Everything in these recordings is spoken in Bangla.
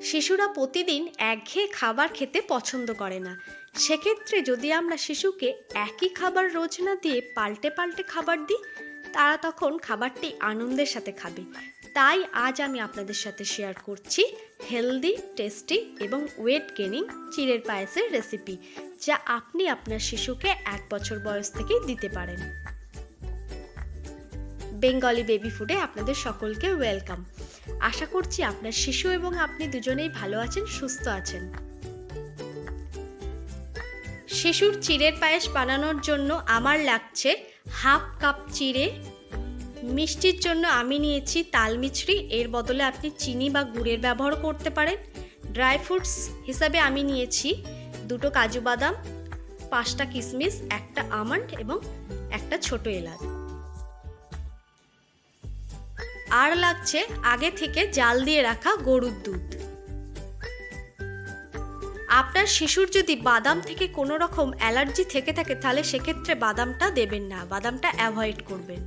শিশুরা প্রতিদিন একঘেয়ে খাবার খেতে পছন্দ করে না। সেক্ষেত্রে যদি আমরা শিশুকে একই খাবার রোজ না দিয়ে পাল্টে পাল্টে খাবার দিই, তারা তখন খাবারটি আনন্দের সাথে খাবে। তাই আজ আমি আপনাদের সাথে শেয়ার করছি হেলদি, টেস্টি এবং ওয়েট গেনিং চিড়ের পায়েসের রেসিপি, যা আপনি আপনার শিশুকে 1 বছর বয়স থেকেই দিতে পারেন। বেঙ্গলি বেবি ফুডে আপনাদের সকলকে ওয়েলকাম। আশা করছি আপনার শিশু এবং আপনি দুজনেই ভালো আছেন, সুস্থ আছেন। শিশুর চিড়ের পায়েস বানানোর জন্য আমার লাগছে 1/2 কাপ চিড়ে। মিষ্টির জন্য আমি নিয়েছি তাল মিছরি, এর বদলে আপনি চিনি বা গুড়ের ব্যবহার করতে পারেন। ড্রাই ফ্রুটস হিসাবে আমি নিয়েছি 2টো কাজু বাদাম, 5টা কিশমিশ, 1টা আমন্ড এবং 1টা ছোট এলাচ। আর লাগছে আগে থেকে জাল দিয়ে রাখা গরুর দুধ। আপনার শিশুর যদি বাদাম থেকে কোনো রকম অ্যালার্জি থেকে থাকে তাহলে সেক্ষেত্রে বাদামটা দেবেন না, বাদামটা অ্যাভয়েড করবেন।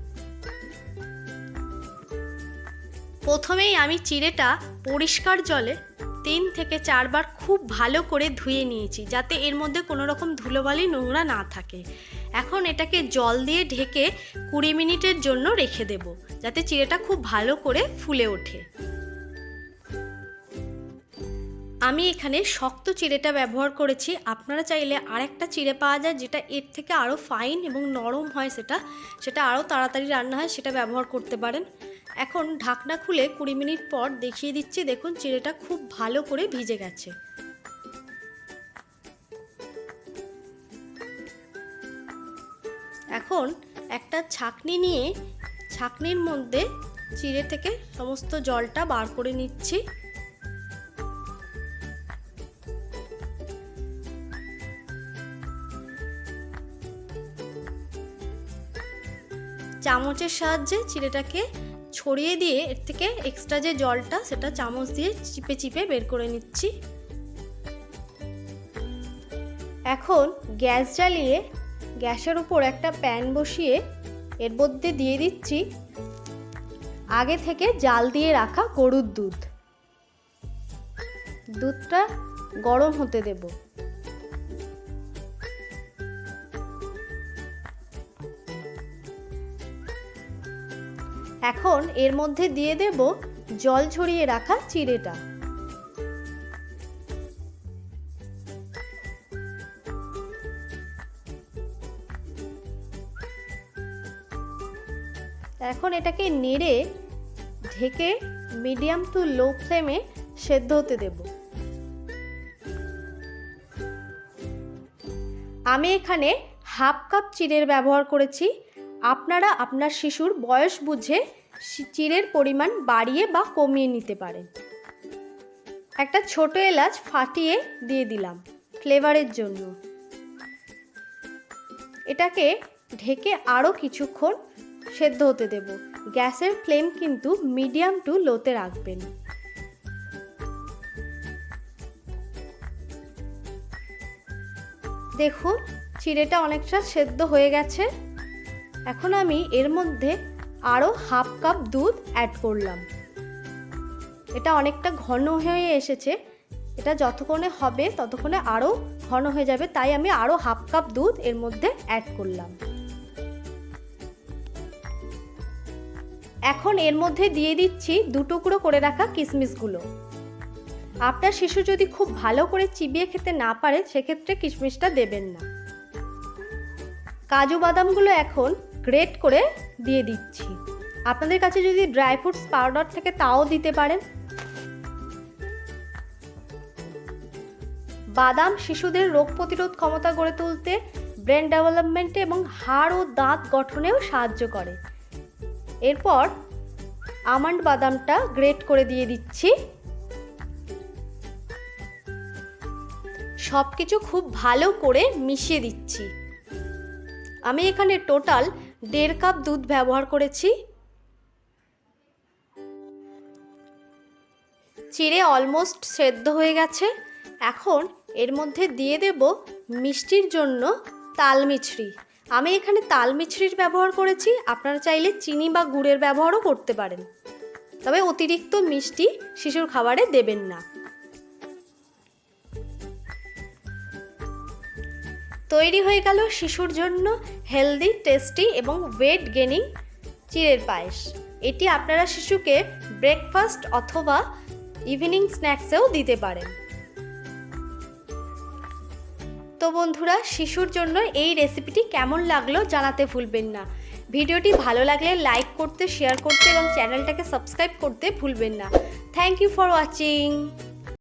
প্রথমেই আমি চিড়েটা পরিষ্কার জলে 3 থেকে 4 বার খুব ভালো করে ধুয়ে নিয়েছি, যাতে এর মধ্যে কোনো রকম ধুলোবালি নোংরা না থাকে। এখন এটাকে জল দিয়ে ঢেকে 20 মিনিটের জন্য রেখে দেব, যাতে চিড়েটা খুব ভালো করে ফুলে ওঠে। আমি এখানে শক্ত চিড়েটা ব্যবহার করেছি। আপনারা চাইলে আরেকটা চিড়ে পাওয়া যায় যেটা এর থেকে আরও ফাইন এবং নরম হয়, সেটা আরও তাড়াতাড়ি রান্না হয়, সেটা ব্যবহার করতে পারেন। এখন ঢাকনা খুলে 20 মিনিট পর দেখিয়ে দিচ্ছি। দেখুন চিড়েটা খুব ভালো করে ভিজে গেছে। এখন একটা ছাঁকনি নিয়ে ছাঁকনির মধ্যে চিড়ে থেকে সমস্ত জলটা বার করে নিচ্ছি। চামচের সাহায্যে চিড়েটাকে ছড়িয়ে দিয়ে এর থেকে এক্সট্রা যে জলটা সেটা চামচ দিয়ে চিপে চিপে বের করে নিচ্ছি। এখন গ্যাস জ্বালিয়ে গ্যাসের উপর একটা প্যান বসিয়ে এর মধ্যে দিয়ে দিচ্ছি আগে থেকে জাল দিয়ে রাখা গরুর দুধ। দুধটা গরম হতে দেব। এখন এর মধ্যে দিয়ে দেব জল ঝরিয়ে রাখা চিড়েটা। এখন এটাকে নেড়ে ঢেকে মিডিয়াম টু লো ফ্লেমে সেদ্ধ হতে দেব। আমি এখানে 1/2 কাপ চিড়ের ব্যবহার করেছি। আপনারা আপনার শিশুর বয়স বুঝে চিড়ের পরিমাণ বাড়িয়ে বা কমিয়ে নিতে পারেন। একটা ছোট এলাচ ফাটিয়ে দিয়ে দিলাম ফ্লেভারের জন্য। এটাকে ঢেকে আরও কিছুক্ষণ সেদ্ধ হতে দেব। গ্যাসের ফ্লেম কিন্তু মিডিয়াম টু লোতে রাখবেন। দেখুন চিড়েটা অনেকটা সেদ্ধ হয়ে গেছে। এখন আমি এর মধ্যে আরও 1/2 কাপ দুধ অ্যাড করলাম। এটা অনেকটা ঘন হয়ে এসেছে, এটা যতক্ষণে হবে ততক্ষণে আরও ঘন হয়ে যাবে, তাই আমি আরও 1/2 কাপ দুধ এর মধ্যে অ্যাড করলাম। এখন এর মধ্যে দিয়ে দিচ্ছি 2 টুকরো করে রাখা কিশমিশগুলো। আপনার শিশু যদি খুব ভালো করে চিবিয়ে খেতে না পারে সেক্ষেত্রে কিশমিশটা দেবেন না। কাজু বাদামগুলো এখন গ্রেট করে দিয়ে দিচ্ছি। আপনাদের কাছে যদি ড্রাই ফ্রুটস পাউডার থাকে তাও দিতে পারেন। বাদাম শিশুদের রোগ প্রতিরোধ ক্ষমতা গড়ে তুলতে, ব্রেন ডেভেলপমেন্টে এবং হাড় ও দাঁত গঠনেও সাহায্য করে। এরপর আমন্ড বাদামটা গ্রেট করে দিয়ে দিচ্ছি। সব কিছু খুব ভালো করে মিশিয়ে দিচ্ছি। আমি এখানে টোটাল 1.5 কাপ দুধ ব্যবহার করেছি। চিড়ে অলমোস্ট সেদ্ধ হয়ে গেছে। এখন এর মধ্যে দিয়ে দেব মিষ্টির জন্য তাল মিছরি। আমি এখানে তাল মিছরির ব্যবহার করেছি, আপনারা চাইলে চিনি বা গুড়ের ব্যবহারও করতে পারেন, তবে অতিরিক্ত মিষ্টি শিশুর খাবারে দেবেন না। তৈরি হয়ে গেল শিশুর জন্য হেলদি, টেস্টি এবং ওয়েট গেনিং চিড়ের পায়েস। এটি আপনারা শিশুকে ব্রেকফাস্ট অথবা ইভিনিং স্ন্যাক্সেও দিতে পারেন। তো বন্ধুরা, শিশুর জন্য এই রেসিপিটি কেমন লাগলো জানাতে ভুলবেন না। ভিডিওটি ভালো লাগলে লাইক করতে, শেয়ার করতে এবং চ্যানেলটাকে সাবস্ক্রাইব করতে ভুলবেন না। Thank you for watching.